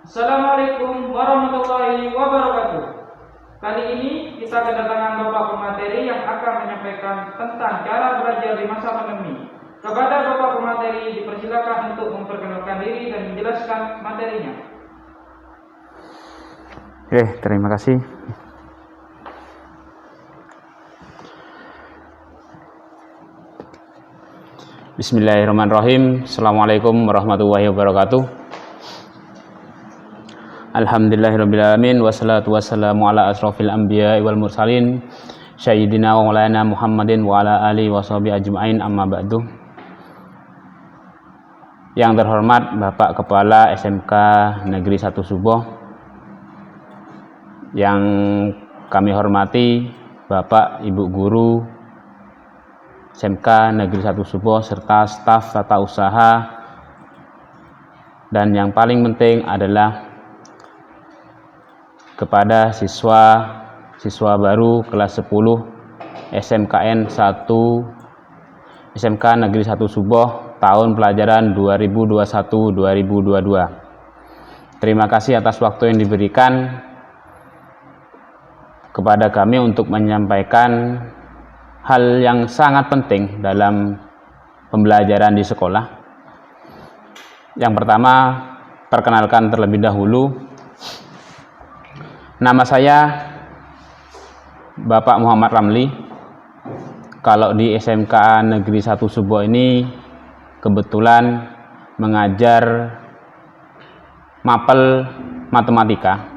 Assalamualaikum warahmatullahi wabarakatuh. Kali ini kita kedatangan Bapak pemateri yang akan menyampaikan tentang cara belajar di masa pandemi. Kepada Bapak pemateri dipersilakan untuk memperkenalkan diri dan menjelaskan materinya. Oke, terima kasih. Bismillahirrahmanirrahim. Assalamualaikum warahmatullahi wabarakatuh. Alhamdulillahirrabbilalamin. Wassalatu wassalamu ala asrafil anbiya wal mursalin Sayyidina wa maulana Muhammadin wa ala alihi wa sahbihi ajma'in, amma ba'du. Yang terhormat Bapak Kepala SMK Negeri 1 Suboh, yang kami hormati Bapak Ibu Guru SMK Negeri 1 Suboh serta staf tata usaha, dan yang paling penting adalah kepada siswa baru kelas 10 SMKN 1 SMK Negeri 1 Suboh tahun pelajaran 2021-2022. Terima kasih atas waktu yang diberikan kepada kami untuk menyampaikan hal yang sangat penting dalam pembelajaran di sekolah. Yang pertama, perkenalkan terlebih dahulu. Nama saya Bapak Muhammad Ramli. Kalau di SMK Negeri 1 Suboh ini kebetulan mengajar mapel matematika.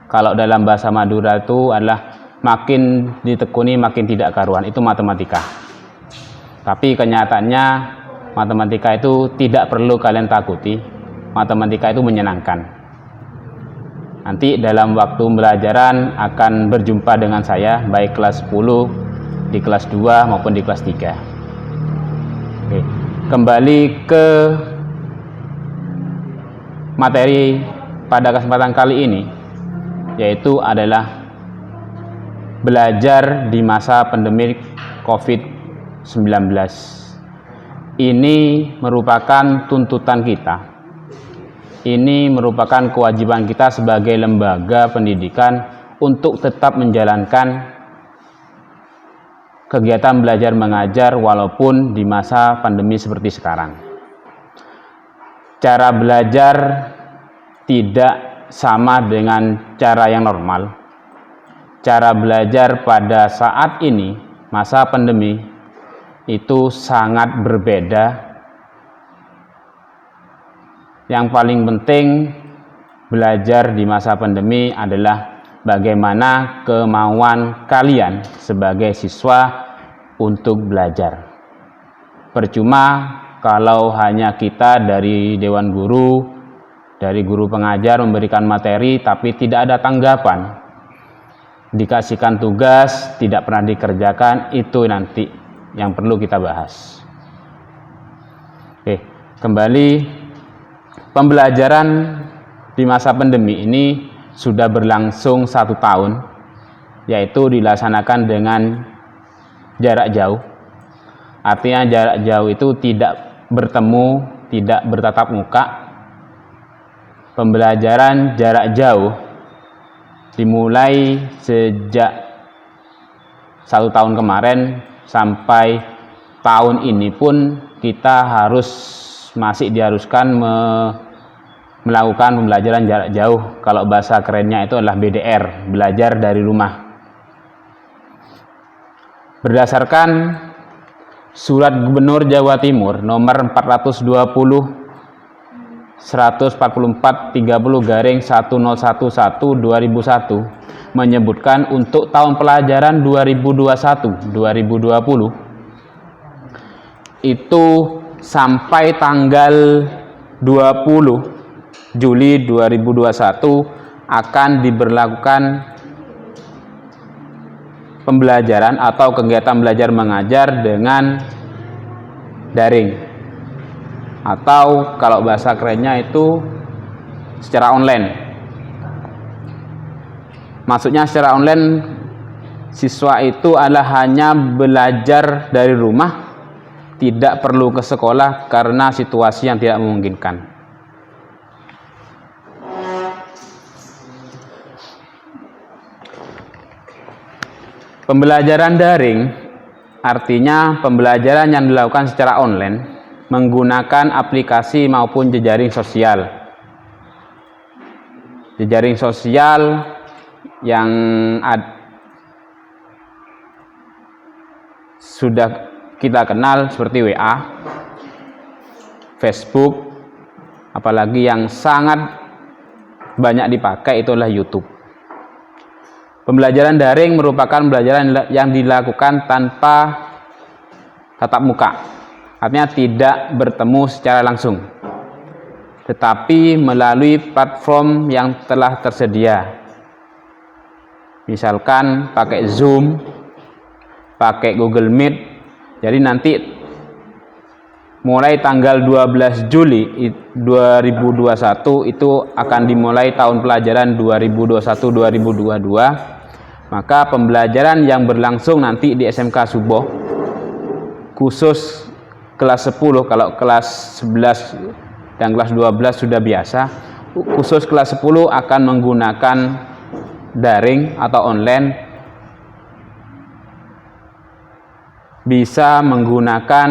Kalau dalam bahasa Madura itu adalah makin ditekuni makin tidak karuan, itu matematika. Tapi kenyataannya matematika itu tidak perlu kalian takuti. Matematika itu menyenangkan. Nanti dalam waktu pembelajaran akan berjumpa dengan saya baik kelas 10, di kelas 2 maupun di kelas 3. Oke. Kembali ke materi pada kesempatan kali ini, yaitu adalah belajar di masa pandemi COVID-19. Ini merupakan tuntutan kita. Ini merupakan kewajiban kita sebagai lembaga pendidikan untuk tetap menjalankan kegiatan belajar mengajar walaupun di masa pandemi seperti sekarang. Cara belajar tidak sama dengan cara yang normal. Cara belajar pada saat ini, masa pandemi, itu sangat berbeda. Yang paling penting belajar di masa pandemi adalah bagaimana kemauan kalian sebagai siswa untuk belajar. Percuma kalau hanya kita dari Dewan Guru, dari guru pengajar memberikan materi tapi tidak ada tanggapan. Dikasihkan tugas, tidak pernah dikerjakan, itu nanti yang perlu kita bahas. Oke, kembali. Pembelajaran di masa pandemi ini sudah berlangsung 1 tahun, yaitu dilaksanakan dengan jarak jauh. Artinya jarak jauh itu tidak bertemu, tidak bertatap muka. Pembelajaran jarak jauh dimulai sejak 1 tahun kemarin sampai tahun ini pun kita masih diharuskan melakukan pembelajaran jarak jauh. Kalau bahasa kerennya itu adalah BDR, belajar dari rumah. Berdasarkan Surat Gubernur Jawa Timur nomor 420/104/30/1011/2001 menyebutkan untuk tahun pelajaran 2021-2020 itu sampai tanggal 20 Juli 2021 akan diberlakukan pembelajaran atau kegiatan belajar mengajar dengan daring, atau kalau bahasa kerennya itu secara online. Maksudnya secara online, siswa itu adalah hanya belajar dari rumah, tidak perlu ke sekolah karena situasi yang tidak memungkinkan. Pembelajaran daring artinya pembelajaran yang dilakukan secara online menggunakan aplikasi maupun jejaring sosial. Jejaring sosial yang sudah kita kenal seperti WA, Facebook, apalagi yang sangat banyak dipakai itulah YouTube. Pembelajaran daring merupakan pembelajaran yang dilakukan tanpa tatap muka, artinya tidak bertemu secara langsung, tetapi melalui platform yang telah tersedia. Misalkan pakai Zoom, pakai Google Meet. Jadi nanti mulai tanggal 12 Juli 2021 itu akan dimulai tahun pelajaran 2021-2022. Maka pembelajaran yang berlangsung nanti di SMK Suboh khusus kelas 10, kalau kelas 11 dan kelas 12 sudah biasa, khusus kelas 10 akan menggunakan daring atau online, bisa menggunakan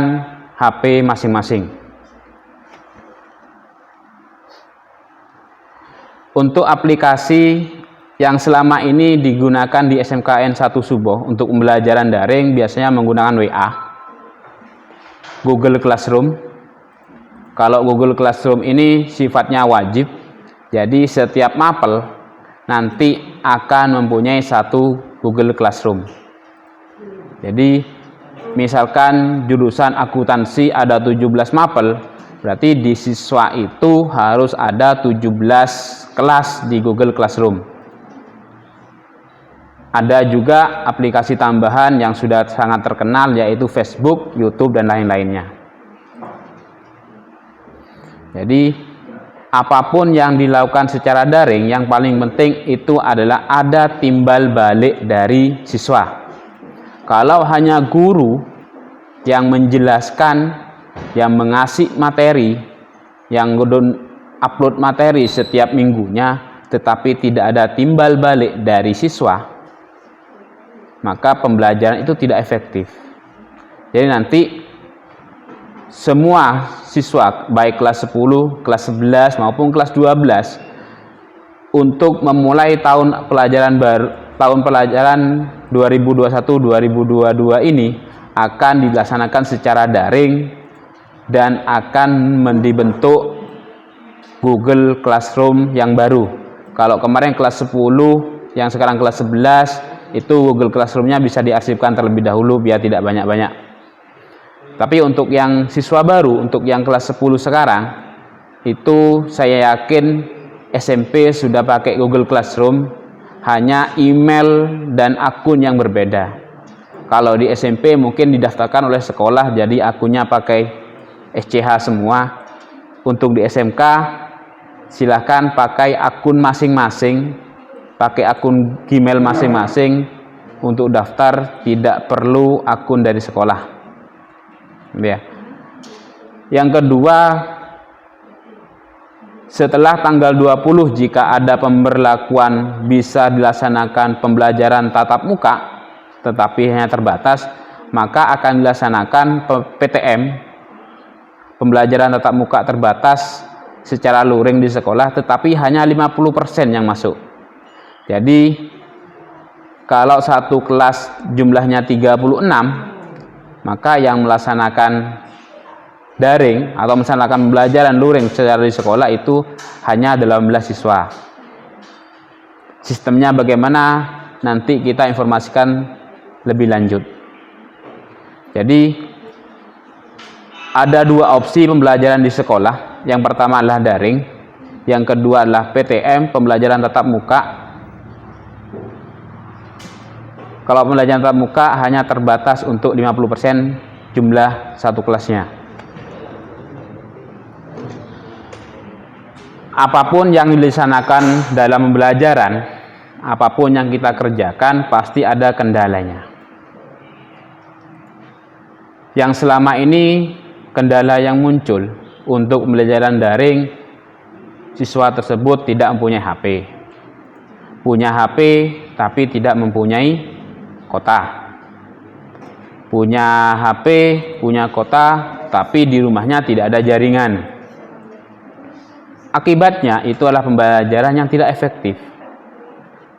HP masing-masing. Untuk aplikasi yang selama ini digunakan di SMKN 1 Suboh untuk pembelajaran daring biasanya menggunakan WA, Google Classroom. Kalau Google Classroom ini sifatnya wajib, jadi setiap mapel nanti akan mempunyai satu Google Classroom. Jadi misalkan jurusan akuntansi ada 17 mapel, berarti di siswa itu harus ada 17 kelas di Google Classroom. Ada juga aplikasi tambahan yang sudah sangat terkenal, yaitu Facebook, YouTube, dan lain-lainnya. Jadi apapun yang dilakukan secara daring, yang paling penting itu adalah ada timbal balik dari siswa. Kalau hanya guru yang menjelaskan, yang mengasih materi, yang upload materi setiap minggunya, tetapi tidak ada timbal balik dari siswa, maka pembelajaran itu tidak efektif. Jadi nanti semua siswa baik kelas 10, kelas 11 maupun kelas 12 untuk memulai tahun pelajaran 2021-2022 ini akan dilaksanakan secara daring dan akan dibentuk Google Classroom yang baru. Kalau kemarin kelas 10, yang sekarang kelas 11, itu Google Classroom-nya bisa diarsipkan terlebih dahulu biar tidak banyak-banyak. Tapi untuk yang siswa baru, untuk yang kelas 10 sekarang, itu saya yakin SMP sudah pakai Google Classroom, hanya email dan akun yang berbeda. Kalau di SMP mungkin didaftarkan oleh sekolah, jadi akunnya pakai SCH semua. Untuk di SMK, silahkan pakai akun masing-masing, pakai akun Gmail masing-masing untuk daftar, tidak perlu akun dari sekolah. Ya. Yang kedua, setelah tanggal 20 jika ada pemberlakuan bisa dilaksanakan pembelajaran tatap muka tetapi hanya terbatas, maka akan dilaksanakan PTM, pembelajaran tatap muka terbatas secara luring di sekolah, tetapi hanya 50% yang masuk. Jadi kalau satu kelas jumlahnya 36, maka yang melaksanakan daring atau melaksanakan pembelajaran luring secara di sekolah itu hanya 18 siswa. Sistemnya bagaimana nanti kita informasikan lebih lanjut. Jadi ada dua opsi pembelajaran di sekolah. Yang pertama adalah daring, yang kedua adalah PTM, pembelajaran tatap muka. Kalau pembelajaran tatap muka hanya terbatas untuk 50% jumlah satu kelasnya. Apapun yang dilaksanakan dalam pembelajaran, apapun yang kita kerjakan, pasti ada kendalanya. Yang selama ini kendala yang muncul untuk pembelajaran daring, siswa tersebut tidak mempunyai HP. Punya HP tapi tidak mempunyai kota. Punya HP, punya kota, tapi di rumahnya tidak ada jaringan. Akibatnya itu adalah pembelajaran yang tidak efektif.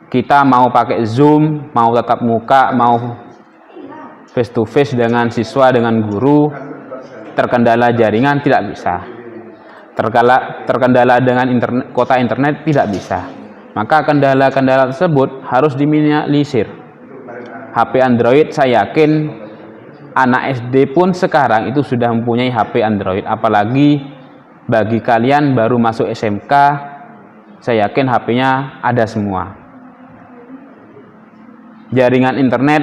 Kita mau pakai Zoom, mau tatap muka, mau face to face dengan siswa, dengan guru, terkendala jaringan tidak bisa. Terkendala dengan kuota internet tidak bisa. Maka kendala-kendala tersebut harus diminimalisir. HP Android, saya yakin anak SD pun sekarang itu sudah mempunyai HP Android. Apalagi bagi kalian baru masuk SMK, saya yakin HP-nya ada semua. Jaringan internet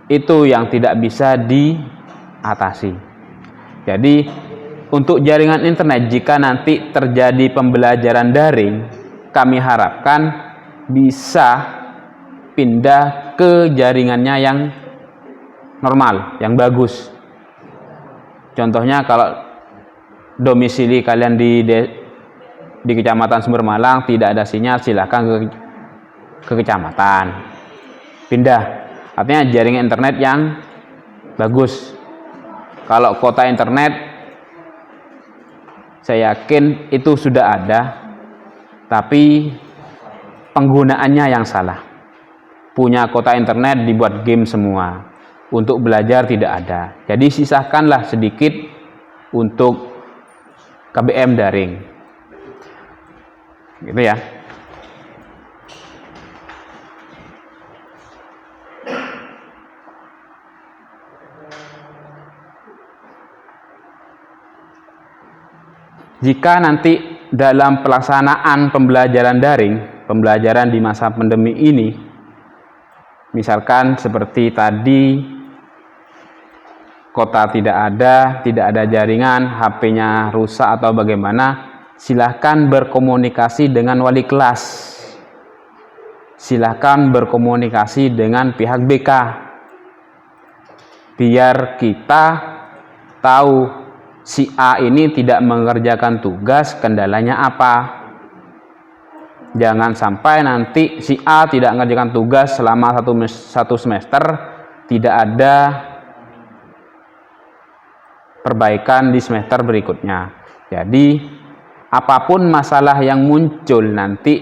itu yang tidak bisa diatasi. Jadi untuk jaringan internet, jika nanti terjadi pembelajaran daring, kami harapkan bisa pindah ke jaringannya yang normal, yang bagus. Contohnya kalau domisili kalian di Kecamatan Sumber Malang tidak ada sinyal, silahkan ke kecamatan, pindah. Artinya jaringan internet yang bagus. Kalau kuota internet, saya yakin itu sudah ada, tapi penggunaannya yang salah. Punya kuota internet dibuat game semua, untuk belajar tidak ada. Jadi sisahkanlah sedikit untuk KBM daring, gitu ya. Jika nanti dalam pelaksanaan pembelajaran daring, pembelajaran di masa pandemi ini, misalkan seperti tadi, kota tidak ada jaringan, HP-nya rusak atau bagaimana, silahkan berkomunikasi dengan wali kelas. Silahkan berkomunikasi dengan pihak BK. Biar kita tahu si A ini tidak mengerjakan tugas, kendalanya apa. Jangan sampai nanti si A tidak mengerjakan tugas selama satu semester, tidak ada perbaikan di semester berikutnya. Jadi apapun masalah yang muncul nanti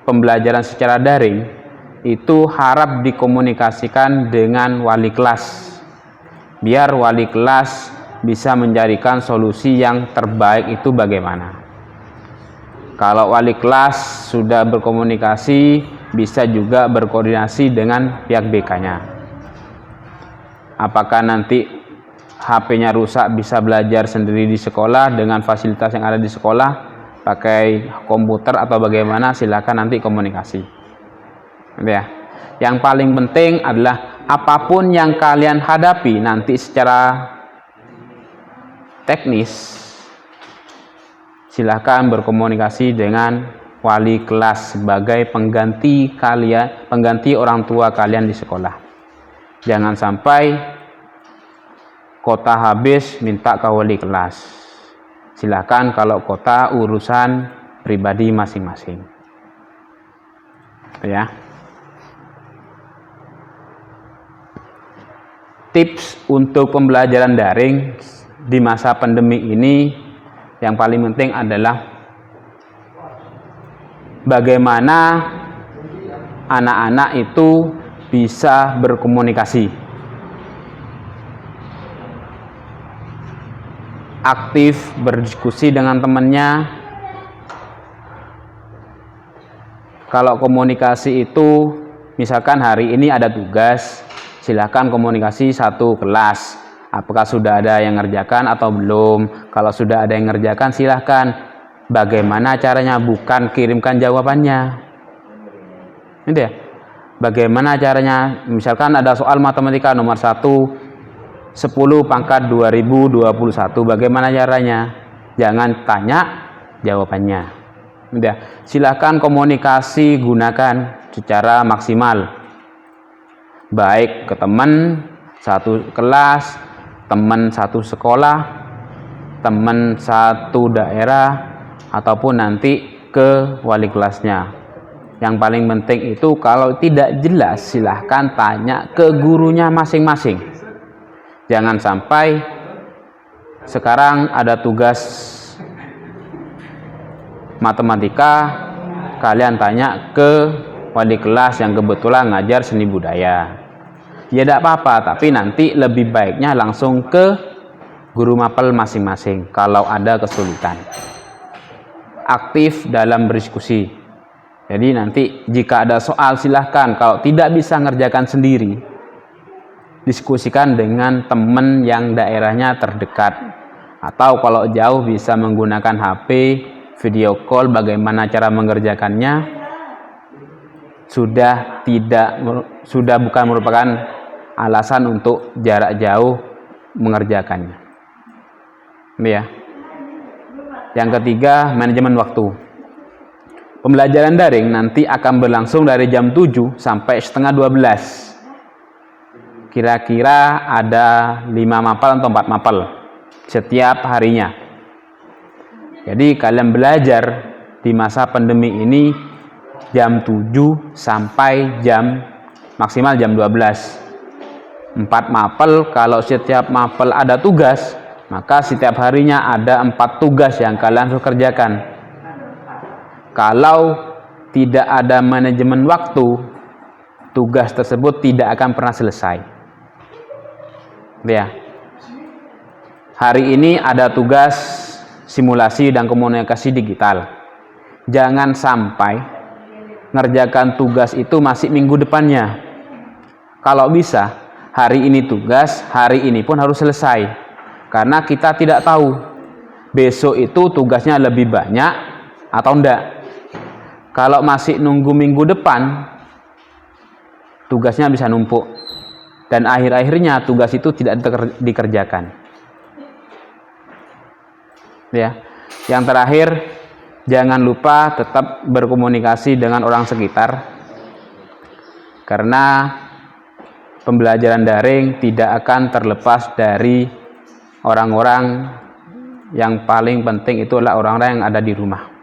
pembelajaran secara daring, itu harap dikomunikasikan dengan wali kelas, biar wali kelas bisa mencarikan solusi yang terbaik itu bagaimana. Kalau wali kelas sudah berkomunikasi, bisa juga berkoordinasi dengan pihak BK-nya. Apakah nanti HP-nya rusak bisa belajar sendiri di sekolah dengan fasilitas yang ada di sekolah, pakai komputer atau bagaimana, silakan nanti komunikasi. Ya. Yang paling penting adalah apapun yang kalian hadapi nanti secara teknis, silahkan berkomunikasi dengan wali kelas sebagai pengganti orang tua kalian di sekolah. Jangan sampai kota habis minta ke wali kelas. Silahkan kalau kota urusan pribadi masing-masing. Ya. Tips untuk pembelajaran daring di masa pandemi ini yang paling penting adalah bagaimana anak-anak itu bisa berkomunikasi, aktif berdiskusi dengan temannya. Kalau komunikasi itu misalkan hari ini ada tugas, silakan komunikasi satu kelas. Apakah sudah ada yang ngerjakan atau belum? Kalau sudah ada yang ngerjakan, silahkan. Bagaimana caranya? Bukan kirimkan jawabannya. Ini ya. Bagaimana caranya? Misalkan ada soal matematika nomor 1, 10 pangkat 2021. Bagaimana caranya? Jangan tanya jawabannya. Ini ya. Silahkan komunikasi gunakan secara maksimal. Baik ke teman satu kelas, teman satu sekolah, teman satu daerah, ataupun nanti ke wali kelasnya. Yang paling penting itu kalau tidak jelas silahkan tanya ke gurunya masing-masing. Jangan sampai sekarang ada tugas matematika, kalian tanya ke wali kelas yang kebetulan ngajar seni budaya. Ya tidak apa-apa, tapi nanti lebih baiknya langsung ke guru mapel masing-masing kalau ada kesulitan. Aktif dalam berdiskusi. Jadi nanti jika ada soal silahkan, kalau tidak bisa ngerjakan sendiri, diskusikan dengan teman yang daerahnya terdekat. Atau kalau jauh bisa menggunakan HP, video call, bagaimana cara mengerjakannya. Sudah bukan merupakan alasan untuk jarak jauh mengerjakannya. Ya. Yang ketiga, manajemen waktu. Pembelajaran daring nanti akan berlangsung dari jam 7 sampai setengah 12. Kira-kira ada 5 mapel atau 4 mapel setiap harinya. Jadi kalian belajar di masa pandemi ini jam 7 sampai maksimal jam 12. 4 mapel, kalau setiap mapel ada tugas, maka setiap harinya ada 4 tugas yang kalian harus kerjakan. Kalau tidak ada manajemen waktu, tugas tersebut tidak akan pernah selesai. Ya. Hari ini ada tugas simulasi dan komunikasi digital. Jangan sampai ngerjakan tugas itu masih minggu depannya. Kalau bisa, hari ini tugas, hari ini pun harus selesai. Karena kita tidak tahu besok itu tugasnya lebih banyak atau enggak. Kalau masih nunggu minggu depan, tugasnya bisa numpuk. Dan akhir-akhirnya tugas itu tidak dikerjakan. Ya. Yang terakhir, jangan lupa tetap berkomunikasi dengan orang sekitar. Karena pembelajaran daring tidak akan terlepas dari orang-orang yang paling penting itu adalah orang-orang yang ada di rumah.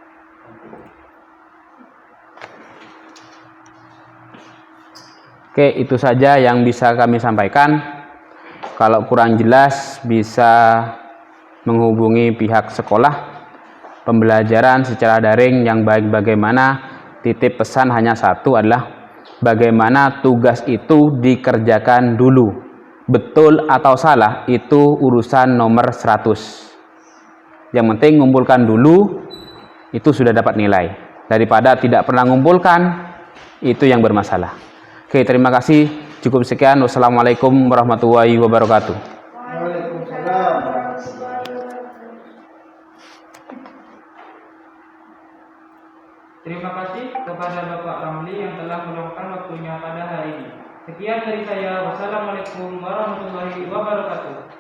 Oke, itu saja yang bisa kami sampaikan. Kalau kurang jelas bisa menghubungi pihak sekolah. Pembelajaran secara daring yang baik bagaimana, titip pesan hanya satu adalah bagaimana tugas itu dikerjakan dulu. Betul atau salah itu urusan nomor 100. Yang penting ngumpulkan dulu, itu sudah dapat nilai. Daripada tidak pernah ngumpulkan, itu yang bermasalah. Oke, terima kasih. Cukup sekian. Wassalamualaikum warahmatullahi wabarakatuh. Waalaikumsalam. Terima kasih kepada Bapak Ramli yang telah meluangkan waktunya pada hari ini. Sekian dari saya. Wassalamualaikum warahmatullahi wabarakatuh.